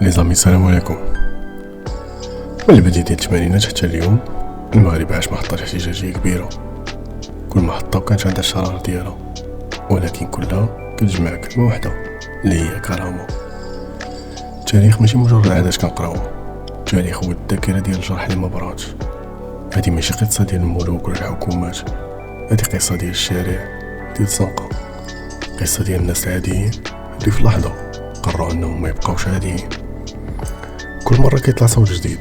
لي زامي السلام عليكم. من البداية ديال الثمانينات حتى اليوم المغرب عاش محطات احتجاجية كبيرة، كل محطة كانت عندها الشرارة ديالها، ولكن كلها كتجمع كلمة واحدة اللي هي كرامة. التاريخ ماشي مجرد عادات كنقراوها، التاريخ هو الذاكرة ديال الجرح اللي ما براتش. هادي ماشي قصة ديال الملوك ولا الحكومات، هادي قصة ديال الشارع، ديال الزنقة، قصة ديال الناس العاديين اللي في لحظة قرروا انهم ما يبقاوش عاديين. كل مرة كيطلع صوت جديد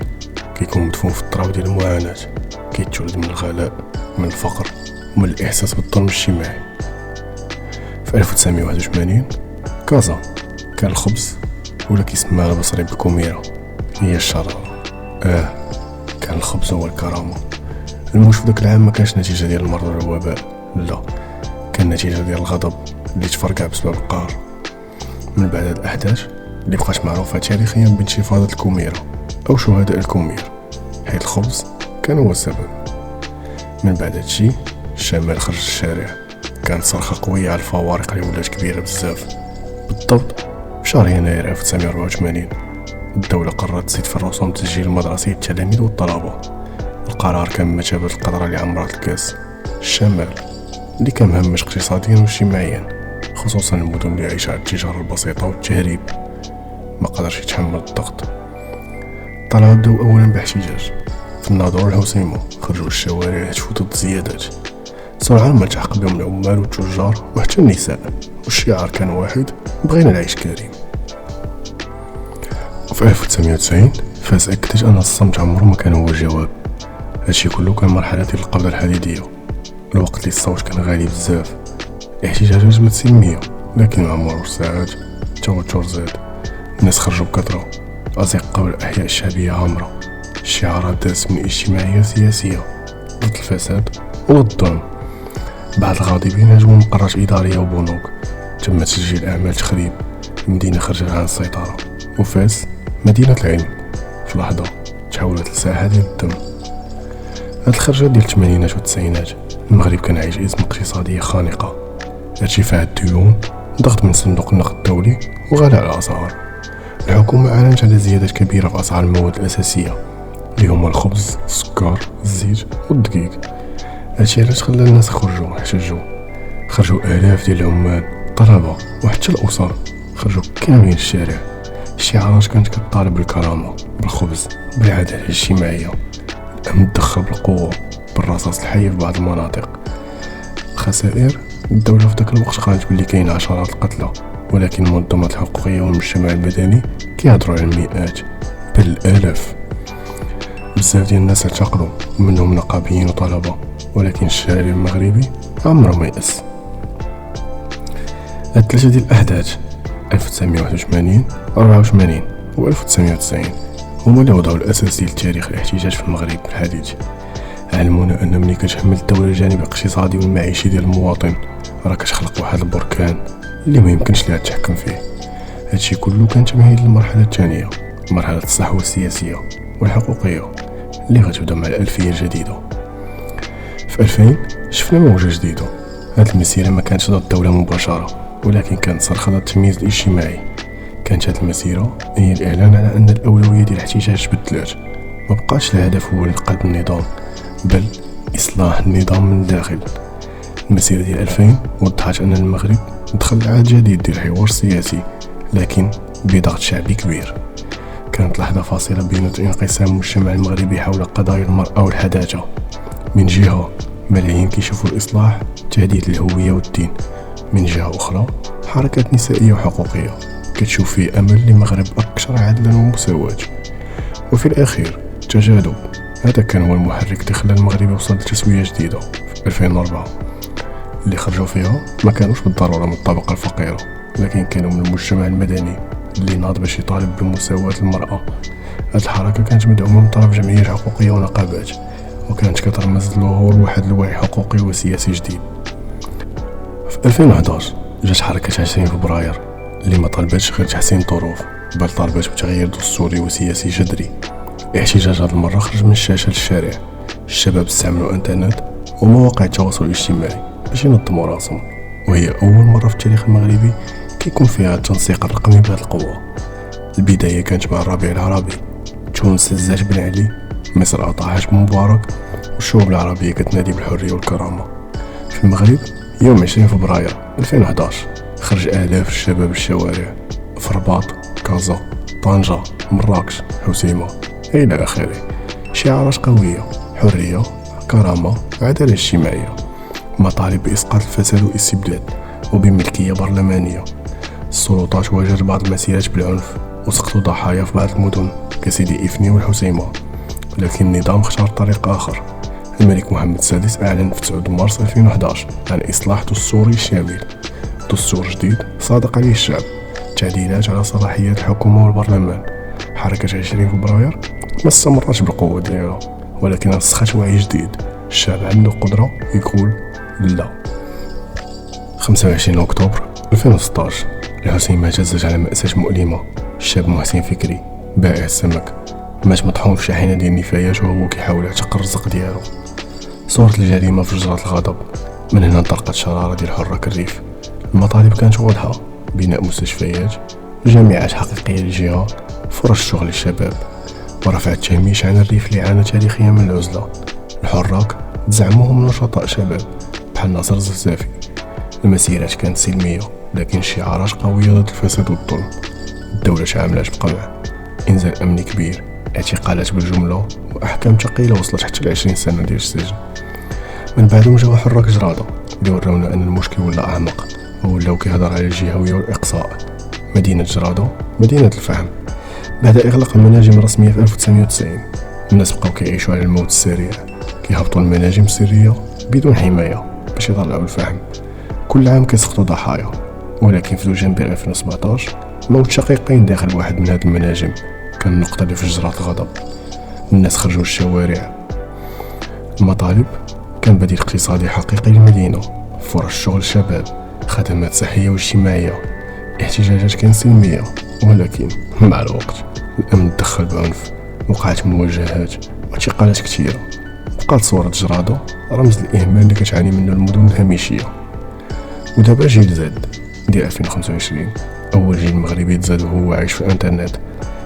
كيكون مدفون في التراب ديال المعاناة، كيتولد من الغلاء، من الفقر، ومن الإحساس بالظلم الاجتماعي. في 1981 كازا كان الخبز ولا كيسمى على بصري بالكوميرة هي الشرارة. كان الخبز هو الكرامة. الموت في داك العام ما كانش نتيجة ديال المرض ولا الوباء، لا، كان نتيجة ديال الغضب اللي تفرقع بسبب القهر. من بعد هاد الأحداث اللي بقات معروفة تاريخيا بانتفاضة الكوميرة أو شهداء الكومير، حيث الخبز كان هو السبب. من بعد هادشي الشمال خرج الشارع، كانت صرخة قوية على الفوارق اللي ولات كبيرة بزاف. بالضبط في شهر يناير 1984 الدولة قررت تزيد في الرسوم التسجيل المدرسي للتلاميذ والطلبة. القرار كان بمثابة القطرة اللي عمرت الكاس. الشمال اللي كان مهمش اقتصاديا واجتماعيا، خصوصا المدن اللي عايشة على التجارة البسيطة والتهريب، ما قدرش يتحمل الضغط. الطلبة بداو اولا باحتجاج في الناظور والحسيمة، خرجوا الشوارع يهتفوا ضد الزيادات. سرعان ما التحق بهم العمال والتجار وحتى النساء، والشعار كان واحد: بغينا العيش كريم. وفي 1990 فاس اكدت ان الصمت عمره ما كان هو الجواب. هادشي كله كان مرحلة ديال القبضة الحديدية، الوقت اللي الصوت كان غالي بزاف. الاحتجاجات جبت سلمية، لكن مع مرور الساعات التوتر زاد. الناس خرجوا بكثرة، الأزقة والأحياء الشعبية عامرة، الشعارات دازت من اجتماعية سياسية ضد الفساد وضد الظلم. بعض الغاضبين هاجموا مقرات إدارية وبنوك، تم تسجيل أعمال تخريب. المدينة خرجت عن السيطرة، وفاس مدينة العلم في لحظة تحولت لساحة ديال الدم. هاد الخرجات ديال الثمانينات والتسعينات المغرب كان عايش أزمة اقتصادية خانقة، ارتفاع الديون، ضغط من صندوق النقد الدولي، وغلاء الأسعار. الحكومة أعلنت على زيادات كبيرة في أسعار المواد الأساسية اللي هما الخبز، السكر، الزيت والدقيق. هادشي علاش خلى الناس يخرجوا يحتجوا. خرجوا آلاف ديال العمال، الطلبة وحتى الأسر خرجوا كاملين الشارع. الشعارات كانت كتطالب بالكرامة، بالخبز، بالعدالة الاجتماعية. الأمن تدخل بالقوة، بالرصاص الحي في بعض المناطق. الخسائر، الدولة في ذاك الوقت قالت بلي كاين عشرات القتلى، ولكن المنظمات الحقوقية والمجتمع المدني كيهضروا على المئات بل الآلاف. بزاف ديال الناس اعتقلوا، منهم نقابيين وطلبة، ولكن الشارع المغربي عمره ما يأس. هاد ثلاثة ديال الأحداث 1981 84 و 1990 هما اللي وضعوا الأساس ديال تاريخ الاحتجاج في المغرب الحديث. علمونا أن ملي كتحمل الدولة الجانب الاقتصادي والمعيشي ديال المواطن راه كتخلق واحد البركان اللي ما يمكنش ليها تحكم فيه. هادشي كله كان تمهيد للمرحلة الثانية، مرحلة الصحوة السياسية والحقوقية اللي غتبدا مع الألفية الجديدة. في 2000 شفنا موجة جديدة. هاد المسيرة ما كانتش ضد الدولة مباشرة، ولكن كانت صرخة ضد التمييز الاجتماعي. كانت هاد المسيرة هي الإعلان على أن الأولوية ديال الاحتجاج تبدلات، ما بقاش الهدف هو إنقاذ النظام بل إصلاح النظام من الداخل. المسيرة ديال 2000 وضحت أن المغرب دخل عهد جديد ديال الحوار السياسي، لكن بضغط شعبي كبير. كانت لحظة فاصلة بين انقسام المجتمع المغربي حول قضايا المرأة والحداثة. من جهة ملايين كيشوفوا الإصلاح تهديد للهوية والدين، من جهة أخرى حركات نسائية وحقوقية كتشوف فيه أمل لمغرب أكثر عدلا ومساواة. وفي الأخير تجاذب، هذا كان هو المحرك اللي خلى المغرب يوصل لتسوية جديدة في 2004. اللي خرجوا فيها ما كانوش بالضرورة من الطبقة الفقيرة، لكن كانوا من المجتمع المدني اللي ناض باش يطالب بمساواة المرأة. هذه الحركة كانت مدعومة من طرف جمعيات حقوقية ونقابات، وكانت كترمز لظهور واحد الوعي حقوقي وسياسي جديد. في 2011 جات حركة 20 فبراير اللي ما طالباتش غير تحسين الظروف، بل طالبات بتغيير دستوري وسياسي جذري. الاحتجاج هذه المرة خرج من الشاشة للشارع. الشباب استعملوا الانترنت ومواقع التواصل الاجتماعي باش ينظموا راسهم، وهي أول مرة في التاريخ المغربي كيكون فيها التنسيق الرقمي بهذه القوة. البداية كانت مع الربيع العربي، تونس هزات بن علي، مصر أطاحت بمبارك، والشعوب العربية كتنادي بالحرية والكرامة. في المغرب يوم 20 فبراير 2011 خرج آلاف الشباب للشوارع في الرباط، كازا، طنجة، مراكش، حسيمة إلى آخره. شعارات قوية: حرية، كرامة، عدالة اجتماعية، مطالب بإسقاط الفساد والاستبداد وبملكية برلمانية. السلطات واجهت بعض المسيرات بالعنف وسقطوا ضحايا في بعض المدن كسيدي إفني والحسيمة، لكن النظام اختار طريق آخر. الملك محمد السادس أعلن في 9 مارس 2011 عن إصلاح دستوري شامل، دستور جديد صادق عليه الشعب، تعديلات على صلاحيات الحكومة والبرلمان. حركة 20 فبراير ما استمرتش بالقوة ديالها، ولكن رسخت وعي جديد. الشعب عنده قدرة يقول لا. 25 أكتوبر 2016 الحسيمة اهتزت على مأساة مؤلمة. الشاب محسن فكري بائع السمك مات مطحون في شاحنة ديال النفايات وهو كيحاول يعتق الرزق ديالو. صورة الجريمة في جرات الغضب. من هنا انطلقت شرارة ديال حراك الريف. المطالب كانت واضحة: بناء مستشفيات، جامعات حقيقية للجهة، فرص شغل للشباب، ورفع التهميش عن الريف اللي عانى تاريخيا من العزلة. الحراك تزعموهم نشطاء شباب بحال ناصر الزرزافي. المسيرات كانت سلمية لكن شعارات قوية ضد الفساد والظلم. الدولة تعاملات بقمع: إنزال أمني كبير، اعتقالات بالجملة، وأحكام ثقيلة وصلت حتى ل20 سنة ديال السجن. من بعدهم جاو حراك جرادة اللي وراونا أن المشكل ولا أعمق، ولاو كيهضر على الجهوية والإقصاء. مدينة جرادة مدينة الفهم. بعد إغلاق المناجم الرسمية في 1990 الناس بقاو كيعيشوا على الموت السريع، كيهبطوا المناجم السرية بدون حماية باش يطلعوا الفهم. كل عام كيسقطوا ضحايا، ولكن في دجنبر 2017 موت شقيقين داخل واحد من هاد المناجم كان النقطة اللي فجرت الغضب. الناس خرجوا للشوارع. المطالب كان بديل اقتصادي حقيقي للمدينة، فرص شغل الشباب، خدمات صحية واجتماعية. احتجاجات كانت سلمية، ولكن مع الوقت الأمن تدخل بعنف، وقعت مواجهات واعتقالات كثيرة. بقات صورة جرادة رمز الإهمال اللي كتعاني منه المدن الهامشية. ودابا جيل زد ديال 2025، أول جيل مغربي تزاد وهو عايش في الانترنت،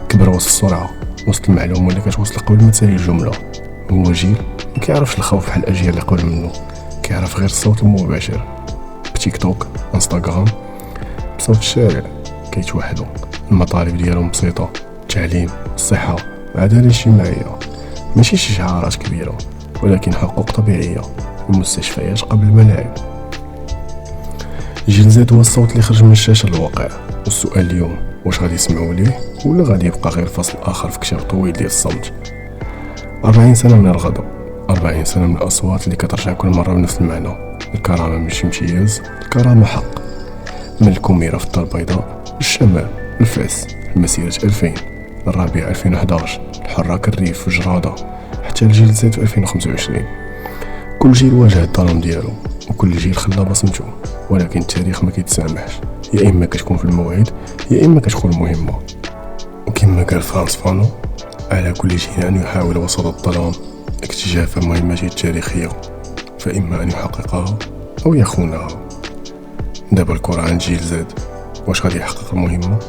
كبر وسط السرعة، وسط المعلومة اللي كتوصل قبل ما تسالي الجملة. هو جيل ما كيعرفش الخوف بحال الأجيال اللي قبل منه، كيعرف غير الصوت المباشر. بتيك توك، انستغرام، بصوت الشارع كيتوحدوا. المطالب ديالهم بسيطة: التعليم، الصحة، العدالة الاجتماعية. ماشي شي شعارات كبيرة، ولكن حقوق طبيعية. المستشفيات قبل الملاعب. جيل زد هو الصوت اللي خرج من الشاشة للواقع. والسؤال اليوم: واش غادي يسمعوا ليه ولا غادي يبقى غير فصل آخر في كتاب طويل ديال الصمت؟ 40 سنة من الغضب، 40 سنة من الأصوات اللي كترجع كل مرة بنفس المعنى. الكرامة ماشي امتياز، الكرامة حق. من الكوميرة في الدار البيضاء، الشمال، الفاس، المسيرة 2000، الربيع 2011، الحراك الريف في جرادة، حتى الجيل زد في 2025. كل جيل واجه الظلام ديالو، وكل جيل خلى بصمته، ولكن التاريخ ما كيتسامحش. يا إما كتكون في الموعد، يا إما كتكون مهمة. وكما قال فرانس فانو: على كل جيل أن يحاول وسط الظلام اكتشاف مهمته التاريخية، فإما أن يحققها أو يخونها. دابا الكرة عند جيل زد: واش غادي يحقق المهمة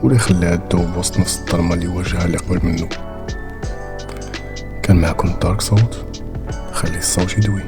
ولا يخليها تذوب وسط نفس الظلمة اللي واجهها اللي قبل منه؟ كان معكم دارك صوت، خلي الصوت يدوي.